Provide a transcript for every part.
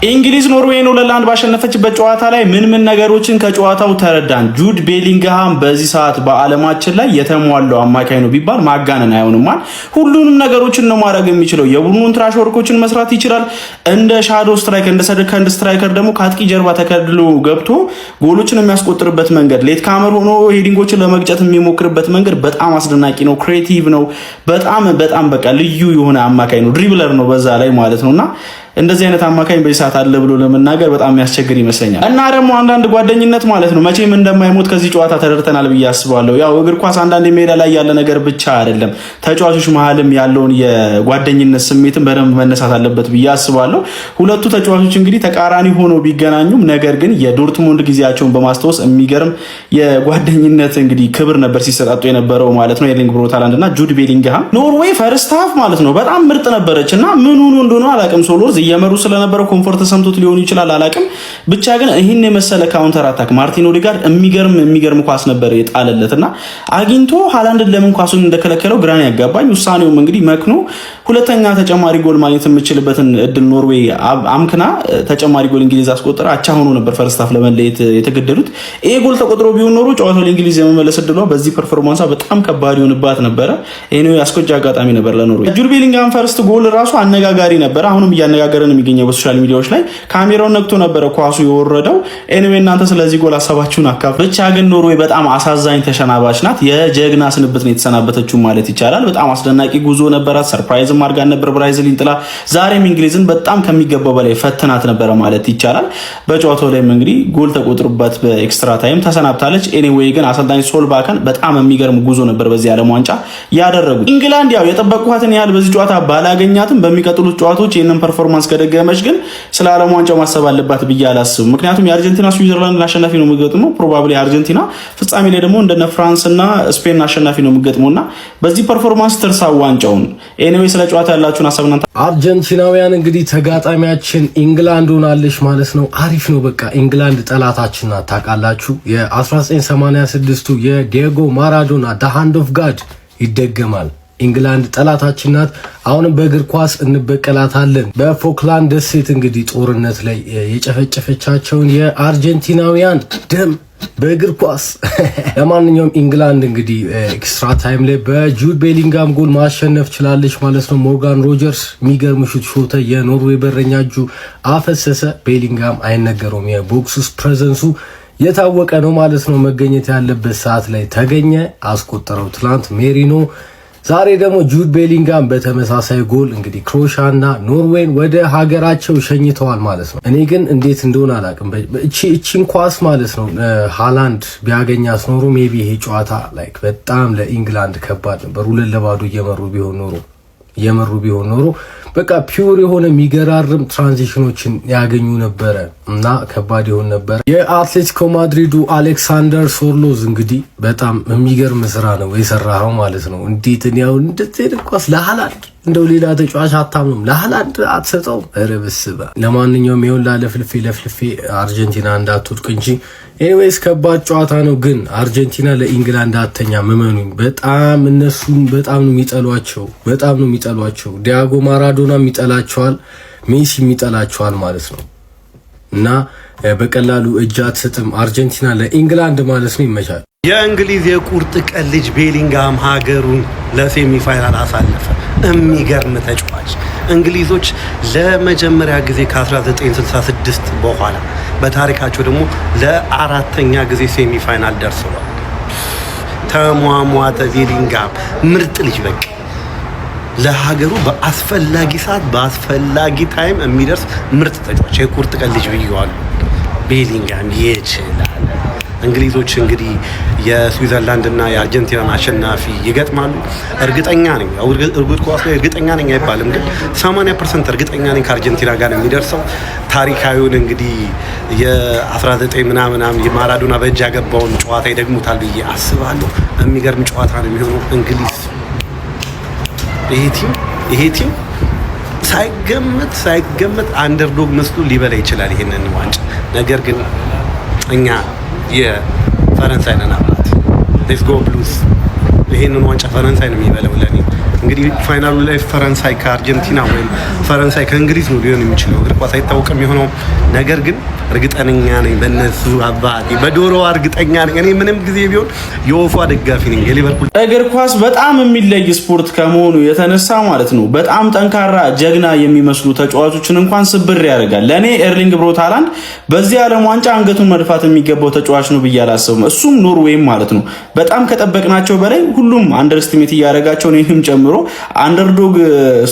እንግሊዝ ኖርዌይን 2-1 ባሸነፈችበት ጨዋታ ላይ ምን ነገሮችን ከጨዋታው ተረዳን? ጁድ ቤሊንግሃም በዚህ ሰዓት በዓለማችን ላይ የተሟላው አማካይ ነው ቢባል ማጋነን አይሆንም። ሁሉንም ነገሮችን ነው ማድረግ የሚችለው። የቡድኑን ትራሽ ወርኮችን መስራት ይችላል። እንደ ሻዶ ስትራይከር እንደ ሰከንድ ስትራይከር ደግሞ ከአጥቂ ጀርባ ተከድሎ ገብቶ ጎሎችን የሚያስቆጥርበት መንገድ፣ ሌት ካመር ሆኖ ሄዲንጎችን ለመግጨት የሚሞክርበት መንገድ በጣም አስደናቂ ነው። ክሬቲቭ ነው። በጣም በቃ ልዩ የሆነ አማካይ ነው። ድሪብለር ነው በዛ ላይ ማለት ነውና እንደዚህ አይነት አማካኝ በሰዓት አለ ብሎ ለመናገር በጣም የሚያስቸግር ይመስለኛል። እና ደግሞ አንዳንድ ጓደኝነት ማለት ነው መቼም እንደማይሞት ከዚህ ጨዋታ ተደርተናል ብዬ አስባለሁ። ያው እግር ኳስ አንዳንድ ሜዳ ላይ ያለ ነገር ብቻ አይደለም፣ ተጫዋቾች መሀልም ያለውን የጓደኝነት ስሜትን በደንብ መነሳት አለበት ብዬ አስባለሁ። ሁለቱ ተጫዋቾች እንግዲህ ተቃራኒ ሆኖ ቢገናኙም ነገር ግን የዶርትሙንድ ጊዜያቸውን በማስታወስ የሚገርም የጓደኝነት እንግዲህ ክብር ነበር ሲሰጣጡ የነበረው ማለት ነው። ኤርሊንግ ብሮት ሃላንድ እና ጁድ ቤሊንግሃም ኖርዌይ ፈርስት ሃፍ ማለት ነው በጣም ምርጥ ነበረች እና ምን ሆኖ እንደሆነ አላውቅም ሶሎርዝ እየመሩ ስለነበረው ኮምፎርት ተሰምቶት ሊሆን ይችላል አላውቅም። ብቻ ግን ይህን የመሰለ ካውንተር አታክ ማርቲን ኦዴጋርድ የሚገርም ኳስ ነበር የጣለለትና አግኝቶ ሃላንድን ለምን ኳሱን እንደከለከለው ግራን ያጋባኝ። ውሳኔውም እንግዲህ መክኖ ሁለተኛ ተጨማሪ ጎል ማግኘት የምችልበትን እድል ኖርዌይ አምክና ተጨማሪ ጎል እንግሊዝ አስቆጥራ አቻ ሆኖ ነበር ፈርስት ሃፍ ለመለየት የተገደዱት። ይሄ ጎል ተቆጥሮ ቢሆን ኖሮ ጨዋታው ለእንግሊዝ የመመለስ እድሏ በዚህ ፐርፎርማንሷ በጣም ከባድ ይሆንባት ነበረ። ይሄው ያስቆጫ አጋጣሚ ነበር ለኖርዌይ። ጁድ ቤሊንግሃም ፈርስት ጎል ራሱ አነጋጋሪ ነበር። አሁንም እያነጋገረን የሚገኘው በሶሻል ሚዲያዎች ላይ ካሜራውን ነክቶ ነበረ ኳሱ የወረደው። ኤኒዌይ እናንተ ስለዚህ ጎል ሀሳባችሁን አካፍሉ። ብቻ ግን ኖርዌይ በጣም አሳዛኝ ተሸናባች ናት። የጀግና ስንብት ነው የተሰናበተችው ማለት ይቻላል። በጣም አስደናቂ ጉዞ ነበራት። ሰርፕራይዝም አድርጋ ነበር ብራዚልን ጥላ። ዛሬም እንግሊዝን በጣም ከሚገባው በላይ ፈትናት ነበረ ማለት ይቻላል። በጨዋታው ላይም እንግዲህ ጎል ተቆጥሮባት በኤክስትራ ታይም ተሰናብታለች። ኤኒዌይ ግን አሰልጣኝ ሶልባከን በጣም የሚገርም ጉዞ ነበር በዚህ ዓለም ዋንጫ ያደረጉት። ኢንግላንድ ያው የጠበቁትን ያህል በዚህ ጨዋታ ባላገኛትም በሚቀጥሉት ጨዋታዎች ይህንን ፐርፎርማንስ ከደገመች ግን ስለ ዓለም ዋንጫው ማሰብ አለባት ብዬ አላስብም። ምክንያቱም የአርጀንቲና ስዊዘርላንድ አሸናፊ ነው የሚገጥመው። ፕሮባብሊ አርጀንቲና ፍጻሜ ላይ ደግሞ እንደነ ፍራንስ እና ስፔን አሸናፊ ነው የሚገጥመውና በዚህ ፐርፎርማንስ ትርሳው ዋንጫውን። ኤኒዌይ ስለ ጨዋታ ያላችሁን ሀሳብና አርጀንቲናውያን እንግዲህ ተጋጣሚያችን ኢንግላንድ ሆናለች ማለት ነው። አሪፍ ነው። በቃ ኢንግላንድ ጠላታችን ናት ታውቃላችሁ። የ1986ቱ የዲየጎ ማራዶና ደ ሃንድ ኦፍ ጋድ ይደገማል። ኢንግላንድ ጠላታችን ናት። አሁንም በእግር ኳስ እንበቀላታለን። በፎክላንድ ደሴት እንግዲህ ጦርነት ላይ የጨፈጨፈቻቸውን የአርጀንቲናውያን ደም በእግር ኳስ ለማንኛውም ኢንግላንድ እንግዲህ ኤክስትራ ታይም ላይ በጁድ ቤሊንግሃም ጎል ማሸነፍ ችላለች ማለት ነው። ሞርጋን ሮጀርስ የሚገርም ሹት ሾተ። የኖርዌይ በረኛ እጁ አፈሰሰ። ቤሊንግሃም አይነገረውም። የቦክስ ውስጥ ፕሬዘንሱ የታወቀ ነው ማለት ነው። መገኘት ያለበት ሰዓት ላይ ተገኘ፣ አስቆጠረው። ትላንት ሜሪኖ፣ ዛሬ ደግሞ ጁድ ቤሊንግሃም በተመሳሳይ ጎል እንግዲህ ክሮሻና ኖርዌይን ወደ ሀገራቸው ሸኝተዋል ማለት ነው። እኔ ግን እንዴት እንደሆነ አላውቅም። እቺን ኳስ ማለት ነው ሃላንድ ቢያገኛት ኖሮ ሜቢ ይሄ ጨዋታ ላይክ በጣም ለኢንግላንድ ከባድ ነበር። 2-0 እየመሩ ቢሆን ኖሮ በቃ ፒውር የሆነ የሚገራርም ትራንዚሽኖችን ያገኙ ነበረ እና ከባድ ይሆን ነበር። የአትሌቲኮ ማድሪዱ አሌክሳንደር ሶርሎዝ እንግዲህ በጣም የሚገርም ስራ ነው የሰራው ማለት ነው። እንዴት ነው እንደዚህ ኳስ ለሃላንድ እንደው ሌላ ተጫዋች አታምኑም፣ ለሃላንድ አትሰጠውም። ረብስባ ለማንኛውም ይሁን ለፍልፌ አርጀንቲና እንዳትወድቅ እንጂ ኤኒዌይስ ከባድ ጨዋታ ነው። ግን አርጀንቲና ለኢንግላንድ አተኛ መመኑኝ በጣም እነሱም በጣም ነው የሚጠሏቸው። ዲያጎ ማራዶና የሚጠላቸዋል፣ ሜሲ የሚጠላቸዋል ማለት ነው እና በቀላሉ እጅ አትሰጥም አርጀንቲና ለኢንግላንድ ማለት ነው። ይመቻል። የእንግሊዝ የቁርጥ ቀን ልጅ ቤሊንግሃም ሀገሩን ለሴሚፋይናል አሳለፈ። የሚገርም ተጫዋች። እንግሊዞች ለመጀመሪያ ጊዜ ከ1966 በኋላ በታሪካቸው ደግሞ ለአራተኛ ጊዜ ሴሚፋይናል ደርሰዋል። ተሟሟተ ቤሊንግሃም ምርጥ ልጅ በቃ ለሀገሩ በአስፈላጊ ሰዓት በአስፈላጊ ታይም የሚደርስ ምርጥ ተጫዋች የቁርጥ ቀን ልጅ ብየዋለሁ። ቤሊንግሃም ይችላል። እንግሊዞች እንግዲህ የስዊዘርላንድ እና የአርጀንቲናን አሸናፊ ይገጥማሉ። እርግጠኛ ነኝ እርግጥ ኳስ ላይ እርግጠኛ ነኝ አይባልም፣ ግን 80% እርግጠኛ ነኝ ከአርጀንቲና ጋር የሚደርሰው። ታሪካዊውን እንግዲህ የ19 ምናምን የማራዶና በእጅ ያገባውን ጨዋታ ይደግሙታል ብዬ አስባለሁ። የሚገርም ጨዋታ ነው የሚሆነው። እንግሊዝ ይሄ ቲም ሳይገመት አንደርዶግ መስሎ ሊበላ ይችላል ይሄንን ዋንጫ። ነገር ግን እኛ የፈረንሳይ ነን አባት ሌትስ ጎ ብሉስ። ይሄንን ዋንጫ ፈረንሳይ ነው የሚበላው ለኔ። እንግዲህ ፋይናሉ ላይ ፈረንሳይ ከአርጀንቲና ወይም ፈረንሳይ ከእንግሊዝ ነው ሊሆን የሚችለው። እግር ኳስ አይታወቅም የሆነው ነገር ግን እርግጠኛ ነኝ በእነሱ አባቴ በዶሮ እርግጠኛ ነኝ። እኔ ምንም ጊዜ ቢሆን የወፏ ደጋፊ ነኝ። የሊቨርፑል እግር ኳስ በጣም የሚለይ ስፖርት ከመሆኑ የተነሳ ማለት ነው በጣም ጠንካራ ጀግና የሚመስሉ ተጫዋቾችን እንኳን ስብር ያደርጋል። ለእኔ ኤርሊንግ ብሮት ሃላንድ በዚህ ዓለም ዋንጫ አንገቱን መድፋት የሚገባው ተጫዋች ነው ብዬ አላስብም። እሱም ኖርዌይም ማለት ነው በጣም ከጠበቅናቸው በላይ ሁሉም አንደርስቲሜት እያደረጋቸው እኔንም ጨምሮ አንደርዶግ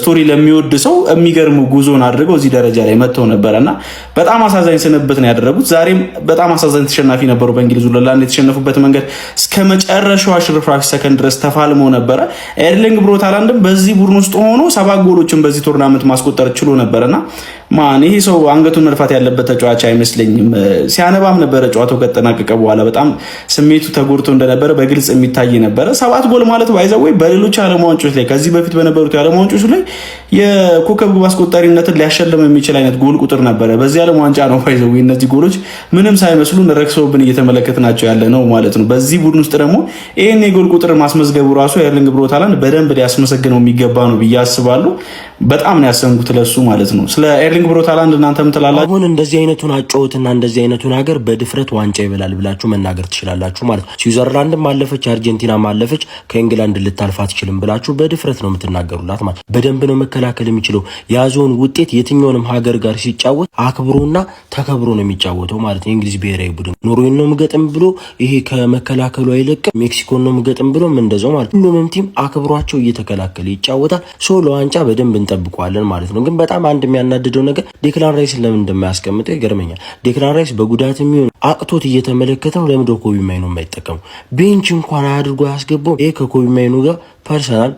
ስቶሪ ለሚወድ ሰው የሚገርም ጉዞን አድርገው እዚህ ደረጃ ላይ መጥተው ነበረና በጣም አሳዛኝ ስንብት ነው ያደረጉት። ዛሬም በጣም አሳዛኝ ተሸናፊ ነበሩ። በእንግሊዝ ለላንድ የተሸነፉበት መንገድ እስከ መጨረሻው ሽርፍራፊ ሰከንድ ድረስ ተፋልሞ ነበረ። ኤርሊንግ ብሮት ሃላንድም በዚህ ቡድን ውስጥ ሆኖ 7 ጎሎችን በዚህ ቶርናመንት ማስቆጠር ችሎ ነበርና ማን ይሄ ሰው አንገቱን መድፋት ያለበት ተጫዋች አይመስለኝም። ሲያነባም ነበረ ጨዋታው ከተጠናቀቀ በኋላ በጣም ስሜቱ ተጎድቶ እንደነበረ በግልጽ የሚታይ ነበረ። 7 ጎል ማለት ባይዘው በሌሎች ዓለም ዋንጫዎች ላይ ከዚህ በፊት በነበሩት ዓለም ዋንጫዎች ላይ የኮከብ ግብ አስቆጣሪነትን ሊያሸልም የሚችል አይነት ጎል ቁጥር ነበረ። በዚህ ዓለም ዋንጫ ነው ባይዘው እነዚህ ጎሎች ምንም ሳይመስሉ ረክሰውብን እየተመለከትናቸው ያለ ነው ማለት ነው። በዚህ ቡድን ውስጥ ደግሞ ይሄን የጎል ቁጥር ማስመዝገቡ ራሱ ኤርሊንግ ብሮት ሃላንድ በደንብ ሊያስመሰግነው የሚገባ ነው ብዬ አስባለሁ። በጣም ነው ያሰንጉት ለሱ ማለት ነው። ስለ ኤርሊንግ ብሮት ሃላንድ እናንተ ምን ትላላችሁ? አሁን እንደዚህ አይነቱን አጫውትና እንደዚህ አይነቱን ሀገር በድፍረት ዋንጫ ይበላል ብላችሁ መናገር ትችላላችሁ ማለት ነው። ስዊዘርላንድም ማለፈች፣ አርጀንቲና ማለፈች፣ ከእንግላንድ ልታልፍ አትችልም ብላችሁ በድፍረት ነው የምትናገሩላት ማለት። በደንብ ነው መከላከል የሚችለው። ያዞን ውጤት የትኛውንም ሀገር ጋር ሲጫወት አክብሮና ተከብሮ ነው የሚጫወተው ማለት ነው። የእንግሊዝ ብሔራዊ ቡድን ኖርዌይን ነው ምገጥም ብሎ ይሄ ከመከላከሉ አይለቅም። ሜክሲኮን ነው ምገጥም ብሎ እንደዛው ማለት ሁሉንም ቲም አክብሯቸው እየተከላከለ ይጫወታል። ሶ ለዋንጫ በደንብ እንጠብቀዋለን ማለት ነው። ግን በጣም አንድ የሚያናድደው ነገር ዴክላን ራይስ ለምን እንደማያስቀምጠው ይገርመኛል። ዴክላን ራይስ በጉዳት የሚሆን አቅቶት እየተመለከተው ለምን ኮቢ ማይኖ የማይጠቀሙ ቤንች እንኳን አድርጎ ያስገባው ይሄ ከኮቢ ማይኖ ጋር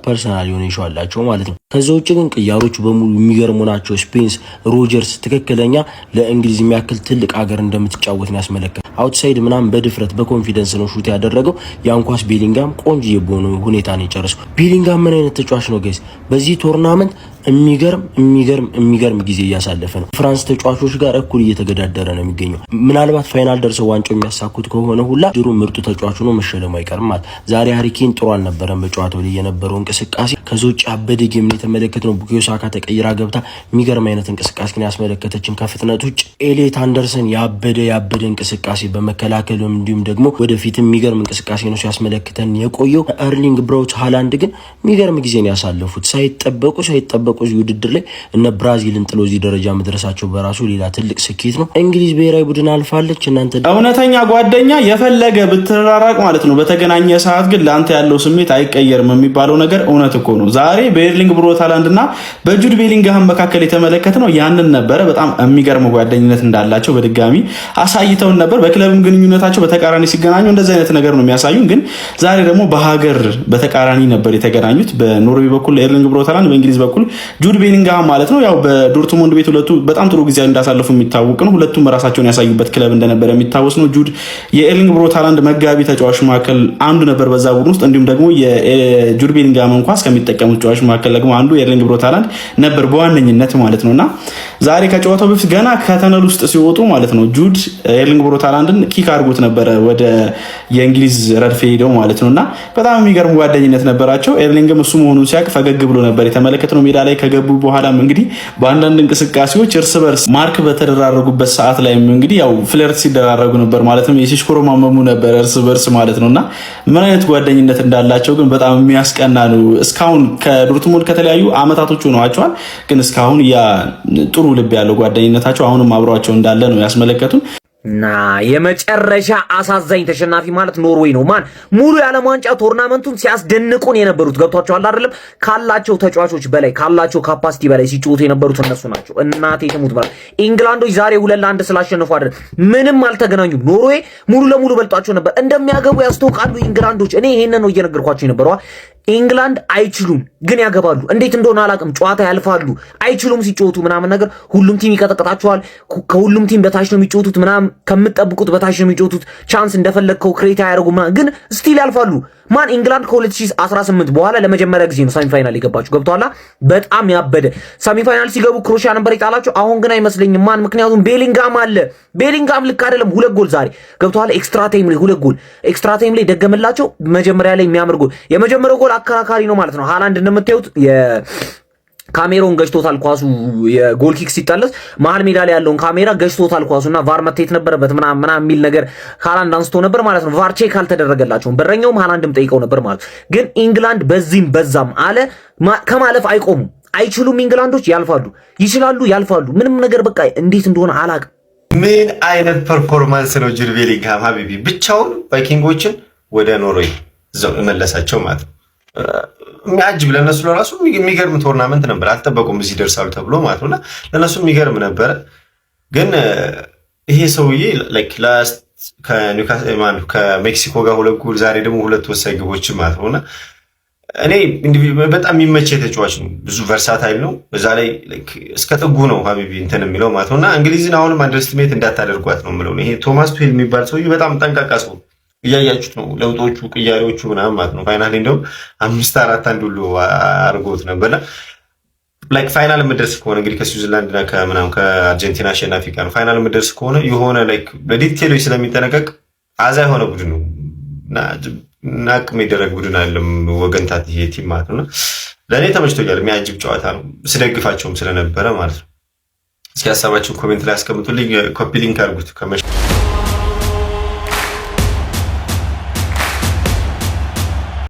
ፐርሰናል የሆነ ይሻላቸው ማለት ነው። ከዛ ውጭ ግን ቅያሮቹ በሙሉ የሚገርሙ ናቸው። ስፔንስ ሮጀርስ ትክክለኛ ለእንግሊዝ የሚያክል ትልቅ ሀገር እንደምትጫወት ነው ያስመለከተ። አውትሳይድ ምናምን በድፍረት በኮንፊደንስ ነው ሹት ያደረገው። ያንኳስ ቤሊንጋም ቆንጆ የሆነ ሁኔታ ነው የጨረሰው። ቤሊንጋም ምን አይነት ተጫዋች ነው ጋይስ? በዚህ ቶርናመንት የሚገርም ጊዜ እያሳለፈ ነው። ፍራንስ ተጫዋቾች ጋር እኩል እየተገዳደረ ነው የሚገኘው። ምናልባት ፋይናል ደርሰው ዋንጫው የሚያሳኩት ከሆነ ሁላ ድሮ ምርጡ ተጫዋቹ ነው መሸለሙ አይቀርም ማለት። ዛሬ ሃሪኬን ጥሩ አልነበረም በጨዋታው ላይ የነበረው እንቅስቃሴ። ከዛ ውጭ አበደ ጌም ነው የተመለከትነው። ቡካዮ ሳካ ተቀይራ ገብታ የሚገርም አይነት እንቅስቃሴ ነው ያስመለከተችን። ከፍጥነት ውጭ ኤሌት አንደርሰን ያበደ እንቅስቃሴ በመከላከልም እንዲሁም ደግሞ ወደፊት የሚገርም እንቅስቃሴ ነው ሲያስመለክተን የቆየው። ኤርሊንግ ብራውት ሃላንድ ግን የሚገርም ጊዜ ነው ያሳለፉት ሳይጠበቁ እዚህ ውድድር ላይ እነ ብራዚልን ጥሎ እዚህ ደረጃ መድረሳቸው በራሱ ሌላ ትልቅ ስኬት ነው። እንግሊዝ ብሔራዊ ቡድን አልፋለች። እናንተ እውነተኛ ጓደኛ የፈለገ ብትራራቅ ማለት ነው በተገናኘ ሰዓት ግን ለአንተ ያለው ስሜት አይቀየርም የሚባለው ነገር እውነት እኮ ነው። ዛሬ በኤርሊንግ ብሮት ሃላንድ እና በጁድ ቤሊንግሃም መካከል የተመለከትነው ያንን ነበረ። በጣም የሚገርም ጓደኝነት እንዳላቸው በድጋሚ አሳይተውን ነበር። በክለብም ግንኙነታቸው በተቃራኒ ሲገናኙ እንደዚህ አይነት ነገር ነው የሚያሳዩን። ግን ዛሬ ደግሞ በሀገር በተቃራኒ ነበር የተገናኙት። በኖርዌይ በኩል ኤርሊንግ ብሮት ሃላንድ፣ በእንግሊዝ በኩል ጁድ ቤሊንግሃም ማለት ነው። ያው በዶርትሙንድ ቤት ሁለቱ በጣም ጥሩ ጊዜ እንዳሳለፉ የሚታወቅ ነው። ሁለቱም ራሳቸውን ያሳዩበት ክለብ እንደነበረ የሚታወስ ነው። ጁድ የኤርሊንግ ብሮት ሃላንድ መጋቢ ተጫዋች መካከል አንዱ ነበር በዛ ቡድን ውስጥ። እንዲሁም ደግሞ የጁድ ቤሊንግሃም እንኳን እስከሚጠቀሙት ተጫዋች መካከል ደግሞ አንዱ ኤርሊንግ ብሮት ሃላንድ ነበር በዋነኝነት ማለት ነውና ዛሬ ከጨዋታው በፊት ገና ከተነል ውስጥ ሲወጡ ማለት ነው ጁድ ኤርሊንግ ብሮት ሃላንድን ኪክ አድርጎት ነበረ ወደ የእንግሊዝ ረድፍ ሄደው ማለት ነውና በጣም የሚገርም ጓደኝነት ነበራቸው። ኤርሊንግም እሱ መሆኑን ሲያቅ ፈገግ ብሎ ነበር የተመለከትነው። ሜዳ ላይ ከገቡ በኋላም እንግዲህ በአንዳንድ እንቅስቃሴዎች እርስ በርስ ማርክ በተደራረጉበት ሰዓት ላይ እንግዲህ ያው ፍለርት ሲደራረጉ ነበር ማለትም የሲሽኮረማመሙ ነበር እርስ በርስ ማለት ነውና ምን አይነት ጓደኝነት እንዳላቸው ግን በጣም የሚያስቀና ነው። እስካሁን ከዶርትሙንድ ከተለያዩ አመታቶች ሆነዋቸዋል፣ ግን እስካሁን ያ ጥሩ ልብ ያለው ጓደኝነታቸው አሁንም አብሯቸው እንዳለ ነው ያስመለከቱን። እና የመጨረሻ አሳዛኝ ተሸናፊ ማለት ኖርዌይ ነው። ማን ሙሉ የዓለም ዋንጫ ቶርናመንቱን ሲያስደንቁን የነበሩት ገብቷቸዋል አይደለም? ካላቸው ተጫዋቾች በላይ ካላቸው ካፓሲቲ በላይ ሲጫወቱ የነበሩት እነሱ ናቸው። እናቴ ትሙት ማለት ኢንግላንዶች ዛሬ 2-1 ስላሸነፉ አይደል ምንም አልተገናኙም። ኖርዌይ ሙሉ ለሙሉ በልጧቸው ነበር። እንደሚያገቡ ያስተውቃሉ ኢንግላንዶች። እኔ ይሄንን ነው እየነገርኳቸው የነበረው። ኢንግላንድ አይችሉም ግን ያገባሉ። እንዴት እንደሆነ አላውቅም። ጨዋታ ያልፋሉ። አይችሉም ሲጫወቱ ምናምን ነገር ሁሉም ቲም ይቀጠቅጣቸዋል። ከሁሉም ቲም በታች ነው የሚጫወቱት ምናምን ከምትጠብቁት በታች ነው የሚጫወቱት። ቻንስ እንደፈለግከው ክሬት አያደርጉም ግን ስቲል ያልፋሉ። ማን ኢንግላንድ ከ2018 በኋላ ለመጀመሪያ ጊዜ ነው ሰሚፋይናል የገባችሁ። ገብቷላ? በጣም ያበደ ሰሚፋይናል ሲገቡ ክሮሺያ ነበር የጣላቸው። አሁን ግን አይመስለኝም። ማን ምክንያቱም ቤሊንጋም አለ። ቤሊንጋም ልክ አይደለም። 2 ጎል ዛሬ ገብቷላ? ኤክስትራ ታይም ላይ 2 ጎል ኤክስትራ ታይም ላይ ደገመላቸው። መጀመሪያ ላይ የሚያምር ጎል የመጀመሪያው ጎል ጎል አከራካሪ ነው ማለት ነው። ሃላንድ እንደምታዩት ካሜራውን ገጭቶታል። ኳሱ የጎል ኪክ ሲጠለስ መሀል ሜዳ ላይ ያለውን ካሜራ ገጭቶታል ኳሱና ቫር መታየት ነበረበት ምናምን የሚል ነገር ሃላንድ አንስቶ ነበር ማለት ነው። ቫር ቼክ አልተደረገላቸውም። በረኛውም ሃላንድም ጠይቀው ነበር ማለት ግን ኢንግላንድ በዚህም በዛም አለ ከማለፍ አይቆሙም። አይችሉም። ኢንግላንዶች ያልፋሉ፣ ይችላሉ፣ ያልፋሉ። ምንም ነገር በቃ እንዴት እንደሆነ አላቅም። ምን አይነት ፐርፎርማንስ ነው ጁድ ቤሊንግሃም ሀቢቢ ብቻውን ቫይኪንጎችን ወደ ኖርዌይ እዛው መለሳቸው ማለት ነው። የሚያጅብ ለነሱ ለራሱ የሚገርም ቶርናመንት ነበር። አልጠበቁም እዚህ ደርሳሉ ተብሎ ማለት ነውና ለነሱ የሚገርም ነበረ። ግን ይሄ ሰውዬ ላይክ ላስት ከሜክሲኮ ጋር 2 ጎል ዛሬ ደግሞ 2 ወሳኝ ግቦች ማለት ነውና እኔ በጣም የሚመች ተጫዋች ነው። ብዙ ቨርሳታይል ነው። በዛ ላይ እስከ ጥጉ ነው ሀቢቢ እንትን የሚለው ማለት ነውና እንግሊዝን አሁንም አንደርስትሜት እንዳታደርጓት ነው የምለው። ይሄ ቶማስ ቱሄል የሚባል ሰውዬ በጣም ጠንቃቃ ሰው እያያችሁት ነው። ለውጦቹ ቅያሬዎቹ ምናምን ማለት ነው። ፋይናል እንደውም 5-4-1 ሁሉ አድርጎት ነበርና ላይክ ፋይናል የምደርስ ከሆነ እንግዲህ ከስዊዘርላንድ እና ከምናምን ከአርጀንቲና አሸናፊ ጋር ነው ፋይናል የምደርስ ከሆነ የሆነ ላይክ በዲቴሎች ስለሚጠነቀቅ አዛ የሆነ ቡድን ነው እና ናቅ የሚደረግ ቡድን አይደለም። ወገንታት ይሄ ቲም ማለት ነው። ለእኔ ተመችቶኛል። የሚያጅብ ጨዋታ ነው። ስደግፋቸውም ስለነበረ ማለት ነው። እስኪ ሀሳባችሁን ኮሜንት ላይ አስቀምጡልኝ። ኮፒ ሊንክ አድርጉት ከመሸ